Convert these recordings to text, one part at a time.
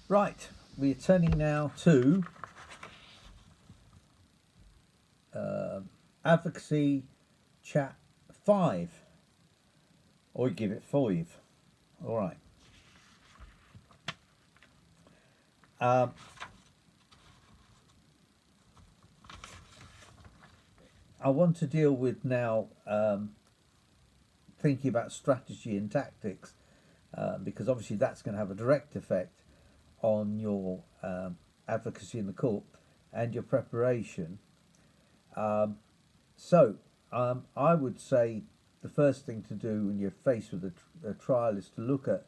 Right, we're turning now to Advocacy Chat 5, or give it 5. All right. I want to deal with now thinking about strategy and tactics because obviously that's going to have a direct effect on your advocacy in the court and your preparation. I would say the first thing to do when you're faced with a trial is to look at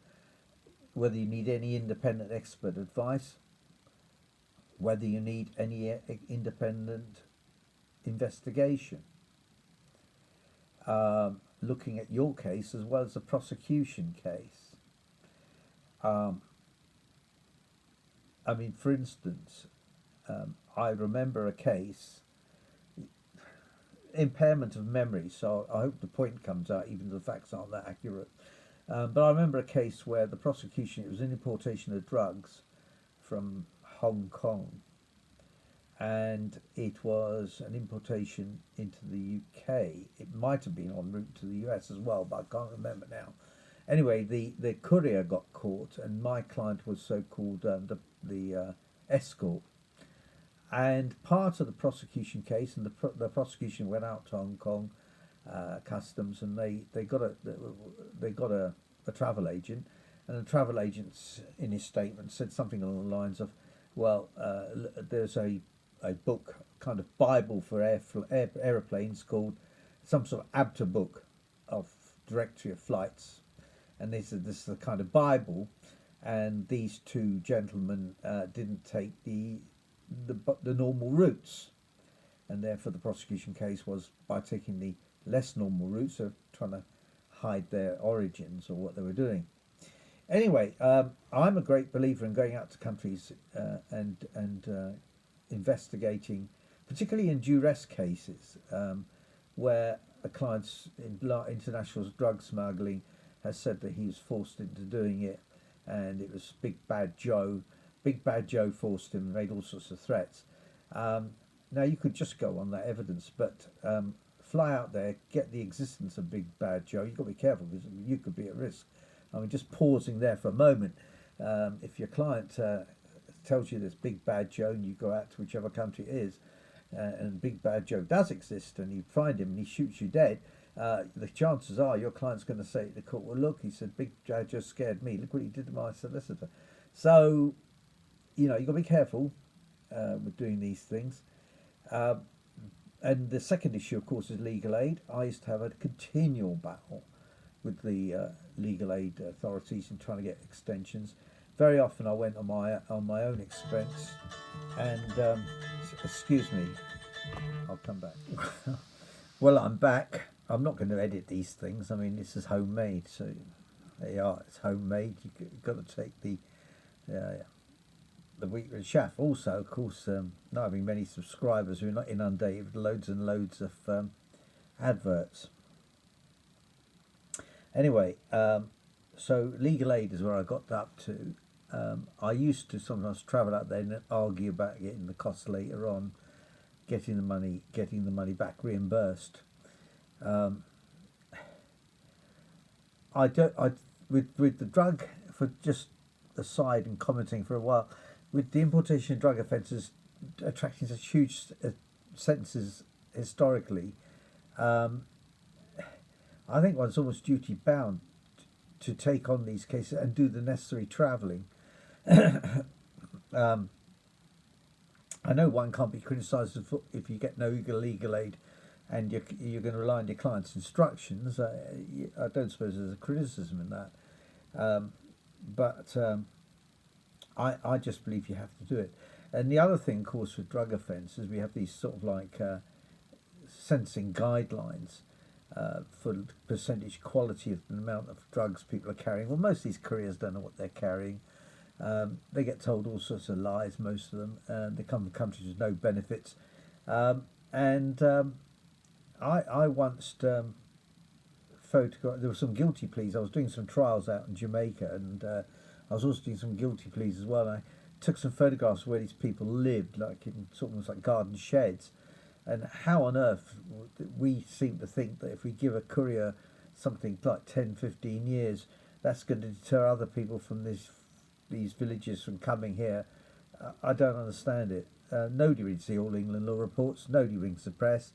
whether you need any independent expert advice, whether you need any independent investigation, looking at your case as well as the prosecution case. For instance, I remember a case, impairment of memory, so I hope the point comes out, even though the facts aren't that accurate. But I remember a case where the prosecution, it was an importation of drugs from Hong Kong, and it was an importation into the UK. It might have been en route to the US as well, but I can't remember now. Anyway, the courier got caught, and my client was so-called the escort. And part of the prosecution case, and the prosecution went out to Hong Kong customs, and they got a travel agent, and the travel agent in his statement said something along the lines of, well, there's a book, kind of Bible for aeroplanes, called some sort of ABTA book of directory of flights, and they said this is the kind of Bible, and these two gentlemen didn't take the normal routes, and therefore the prosecution case was by taking the less normal routes of trying to hide their origins or what they were doing. Anyway, I'm a great believer in going out to countries and investigating, particularly in duress cases, where a client's international drug smuggling has said that he was forced into doing it, and it was Big Bad Joe. Big Bad Joe forced him and made all sorts of threats. Now, you could just go on that evidence, but fly out there, get the existence of Big Bad Joe. You've got to be careful because you could be at risk. Just pausing there for a moment. If your client tells you there's Big Bad Joe and you go out to whichever country it is, and Big Bad Joe does exist, and you find him and he shoots you dead, the chances are your client's going to say to the court, well, look, he said, Big Bad Joe scared me. Look what he did to my solicitor. So, you've got to be careful with doing these things. And the second issue, of course, is legal aid. I used to have a continual battle with the legal aid authorities in trying to get extensions. Very often I went on my own expense, and excuse me, I'll come back. Well, I'm back. I'm not going to edit these things. This is homemade, so there you are. It's homemade. You've got to take the wheat with the chaff. Also, of course, not having many subscribers who are not inundated with loads and loads of adverts. Anyway, so legal aid is where I got up to. I used to sometimes travel out there and argue about getting the costs later on, getting the money back reimbursed. With the drug, for just aside and commenting for a while, with the importation of drug offences attracting such huge sentences historically, I think one's almost duty bound to take on these cases and do the necessary travelling. I know one can't be criticised if you get no legal aid and you're going to rely on your client's instructions. I don't suppose there's a criticism in that. But I just believe you have to do it. And the other thing, of course, with drug offences, we have these sort of like sentencing guidelines for percentage quality of the amount of drugs people are carrying. Well, most of these couriers don't know what they're carrying. They get told all sorts of lies, most of them. They come from countries with no benefits. I once photographed, there were some guilty pleas. I was doing some trials out in Jamaica, and I was also doing some guilty pleas as well. I took some photographs of where these people lived, like in sort of like garden sheds. And how on earth we seem to think that if we give a courier something like 10, 15 years, that's going to deter other people from these villages from coming here. I don't understand it. Nobody reads the All England Law reports. Nobody rings the press.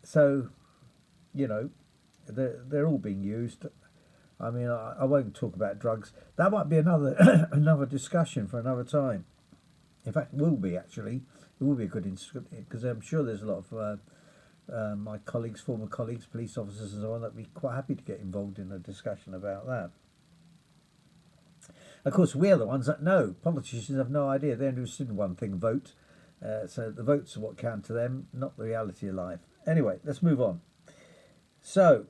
So, you know, they're all being used. I mean, I won't talk about drugs. That might be another another discussion for another time. In fact, it will be actually. It will be a good because I'm sure there's a lot of my colleagues, former colleagues, police officers and so on, that would be quite happy to get involved in a discussion about that. Of course, we're the ones that know. Politicians have no idea. They're interested in one thing, vote. So the votes are what count to them, not the reality of life. Anyway, let's move on. So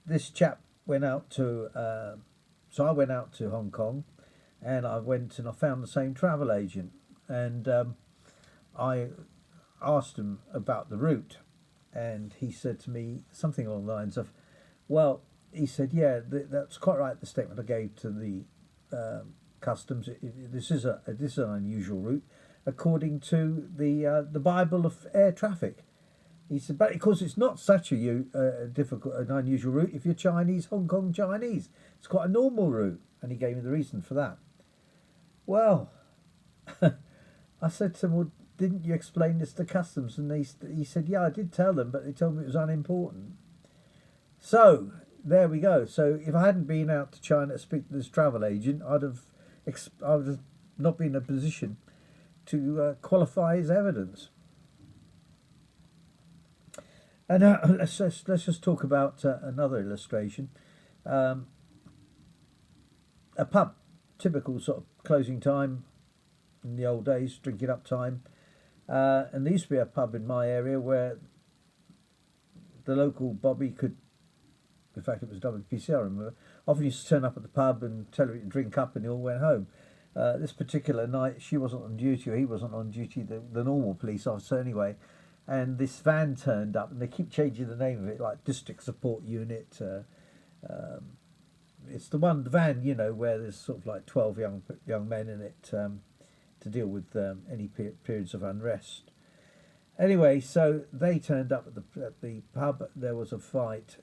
this chap went out to... so I went out to Hong Kong, and I went and I found the same travel agent. And I asked him about the route, and he said to me something along the lines of, well, he said, yeah, that's quite right, the statement I gave to the customs. This is an unusual route according to the Bible of air traffic. He said, but of course it's not such an unusual route if you're Chinese, Hong Kong Chinese. It's quite a normal route. And he gave me the reason for that. Well, I said to him, well, didn't you explain this to customs? And he said, yeah, I did tell them, but they told me it was unimportant. So there we go. So if I hadn't been out to China to speak to this travel agent, I would have not been in a position to qualify his evidence. And let's just talk about another illustration. A pub, typical sort of closing time in the old days, drinking up time. And there used to be a pub in my area where the local bobby could, in fact it was WPC, I remember, often used to turn up at the pub and tell her to drink up, and they all went home. This particular night she wasn't on duty, or he wasn't on duty, the normal police officer anyway, and this van turned up, and they keep changing the name of it, like District Support Unit. It's the van, you know, where there's sort of like 12 young men in it, to deal with any periods of unrest. Anyway, so they turned up at the pub. There was a fight.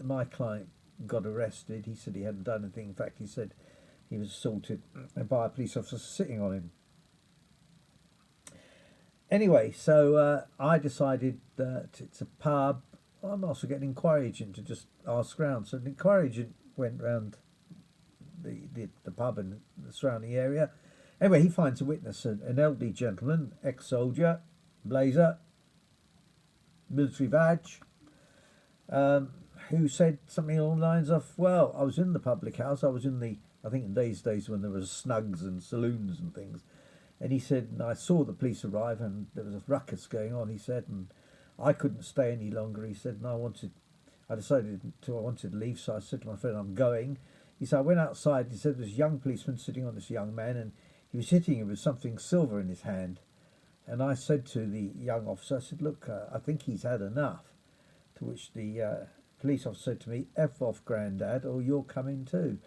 My client got arrested. He said he hadn't done anything. In fact, he said he was assaulted by a police officer sitting on him. Anyway, so I decided that it's a pub. I'm also getting an inquiry agent to just ask around. So the inquiry agent went round the pub and the surrounding area. Anyway, he finds a witness, an elderly gentleman, ex-soldier, blazer, military badge, who said something along the lines of, well, I was in the public house, I was in I think in these days when there was snugs and saloons and things, and he said, and I saw the police arrive and there was a ruckus going on, he said, and I couldn't stay any longer, he said, and I wanted to leave, so I said to my friend, I'm going. He said, I went outside, he said, there's a young policeman sitting on this young man, and he was hitting him with something silver in his hand. And I said to the young officer, I said, look, I think he's had enough. To which the police officer said to me, F off, Grandad, or you're coming too.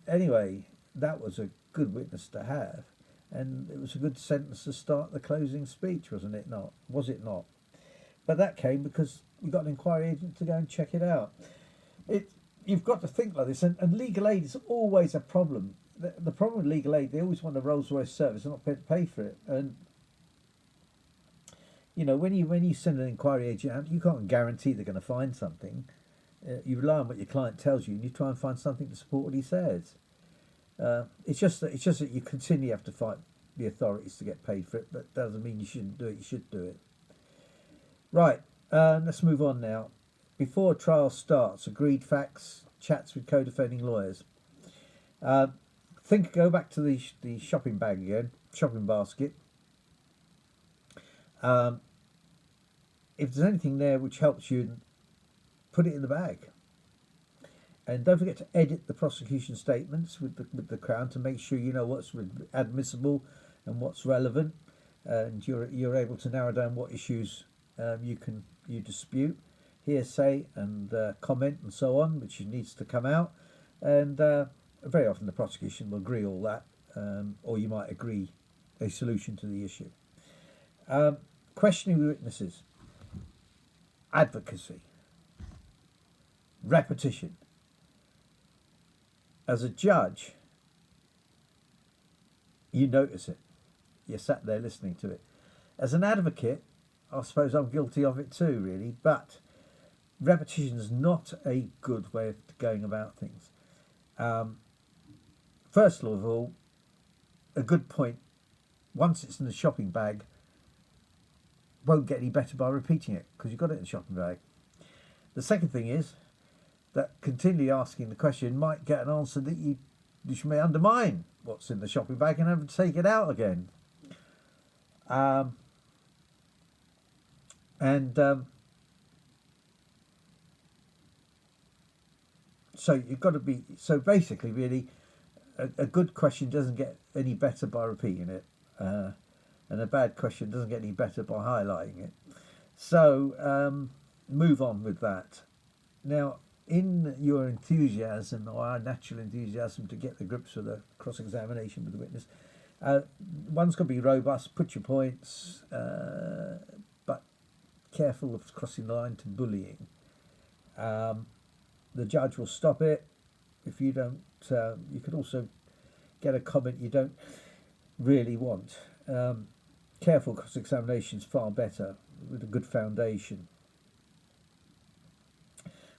Anyway, that was a good witness to have. And it was a good sentence to start the closing speech, wasn't it not? Was it not? But that came because we got an inquiry agent to go and check it out. You've got to think like this, and legal aid is always a problem. The problem with legal aid, they always want a Rolls-Royce service and not pay for it. And you know, when you send an inquiry agent out, you can't guarantee they're going to find something. You rely on what your client tells you, and you try and find something to support what he says. It's just that you continually have to fight the authorities to get paid for it, but that doesn't mean you shouldn't do it. You should do it. Right. Let's move on now. Before a trial starts, agreed facts, chats with co-defending lawyers. Go back to the shopping bag again, shopping basket. If there's anything there which helps you, put it in the bag. And don't forget to edit the prosecution statements with the Crown to make sure you know what's admissible and what's relevant, and you're able to narrow down what issues you dispute. hearsay and comment and so on, which needs to come out. And very often the prosecution will agree all that, or you might agree a solution to the issue. Questioning witnesses, advocacy, repetition. As a judge, you notice it. You're sat there listening to it. As an advocate, I suppose I'm guilty of it too, really, but repetition is not a good way of going about things. First of all, a good point, once it's in the shopping bag, won't get any better by repeating it because you've got it in the shopping bag. The second thing is that continually asking the question might get an answer that you may undermine what's in the shopping bag and have to take it out again. So you've got to be, so basically really a good question doesn't get any better by repeating it, and a bad question doesn't get any better by highlighting it. So move on with that. Now, in your enthusiasm, or our natural enthusiasm to get the grips with a cross-examination with the witness, one's got to be robust, put your points, but careful of crossing the line to bullying. The judge will stop it. If you don't, you could also get a comment you don't really want. Careful cross-examination is far better with a good foundation.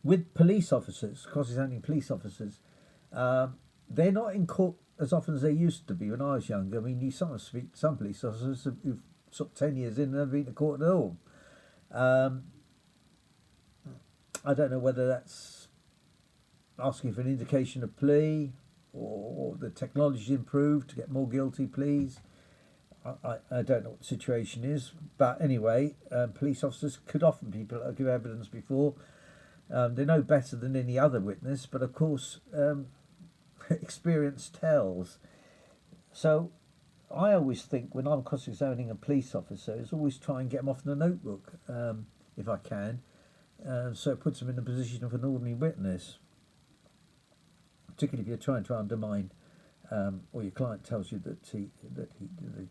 With police officers, cross-examining police officers, they're not in court as often as they used to be when I was younger. I mean, you sometimes speak to some police officers who've sort of 10 years in and never been to court at all. I don't know whether that's asking for an indication of plea or the technology's improved to get more guilty pleas. I don't know what the situation is, but anyway, police officers could often people give evidence before. They know better than any other witness, but of course, experience tells. So I always think when I'm cross-examining a police officer, is always try and get them off the notebook, if I can, so it puts them in the position of an ordinary witness, particularly if you're trying to undermine, or your client tells you that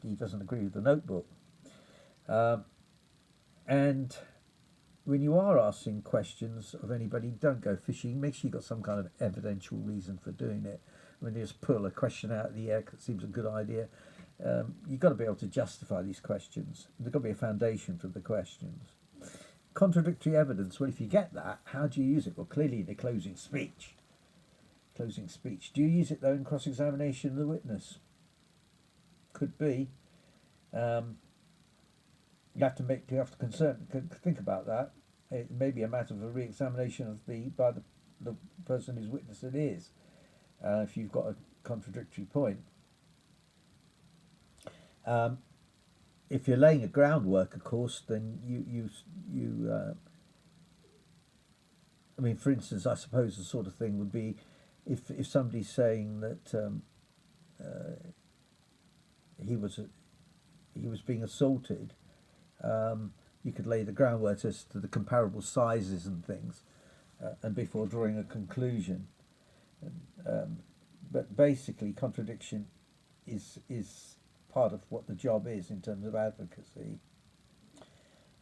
he doesn't agree with the notebook. And when you are asking questions of anybody, don't go fishing. Make sure you've got some kind of evidential reason for doing it. When you just pull a question out of the air because it seems a good idea, you've got to be able to justify these questions. There's got to be a foundation for the questions. Contradictory evidence. Well, if you get that, how do you use it? Well, clearly in the closing speech. Closing speech. Do you use it though in cross-examination of the witness? Could be. You have to think about that. It may be a matter of a re-examination by the person whose witness it is, if you've got a contradictory point. If you're laying a groundwork, of course, then you I mean, for instance, I suppose the sort of thing would be if somebody's saying that he was being assaulted. You could lay the groundwork as to the comparable sizes and things, and before drawing a conclusion. But basically, contradiction is part of what the job is in terms of advocacy,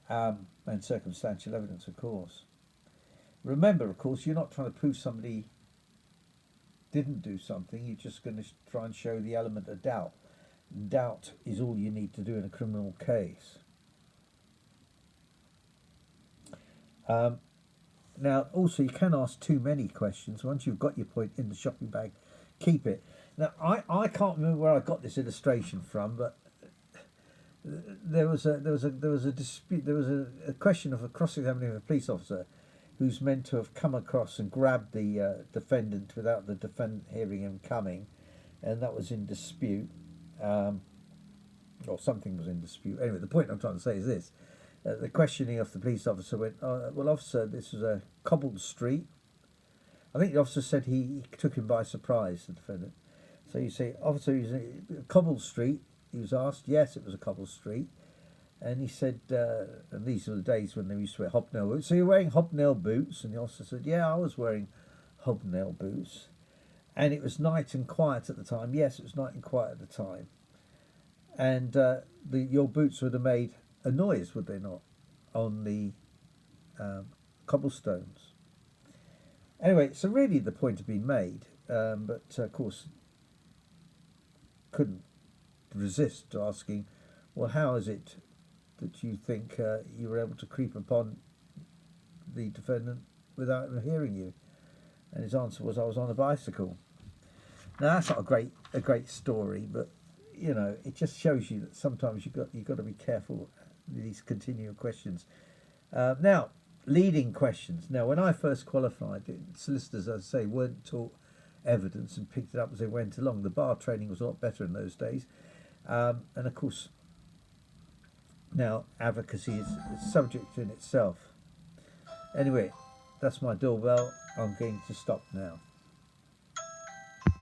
and circumstantial evidence, of course. Remember, of course, you're not trying to prove somebody didn't do something. You're just going to try and show the element of doubt. Doubt is all you need to do in a criminal case. Now, also, you can ask too many questions. Once you've got your point in the shopping bag, keep it. Now, I can't remember where I got this illustration from, but there was a dispute. There was a question of a cross-examining of a police officer who's meant to have come across and grabbed the defendant without the defendant hearing him coming, and that was in dispute, or something was in dispute. Anyway, the point I'm trying to say is this. The questioning of the police officer went, well, officer, this was a cobbled street. I think the officer said he took him by surprise, the defendant. So you say, officer, is it a cobbled street? He was asked, yes, it was a cobbled street. And he said, and these were the days when they used to wear hobnail boots. So you're wearing hobnail boots? And the officer said, yeah, I was wearing hobnail boots. And it was night and quiet at the time. Yes, it was night and quiet at the time. And your boots would have made a noise, would they not, on the cobblestones? Anyway, so really the point had been made, but of course couldn't resist asking, well, how is it that you think you were able to creep upon the defendant without him hearing you? And his answer was, I was on a bicycle. Now that's not a great story, but you know, it just shows you that sometimes you've got to be careful with these continual questions. Now, leading questions. Now, when I first qualified, solicitors, as I say, weren't taught evidence and picked it up as they went along. The bar training was a lot better in those days, and of course, now advocacy is a subject in itself. Anyway, that's my doorbell. I'm going to stop now.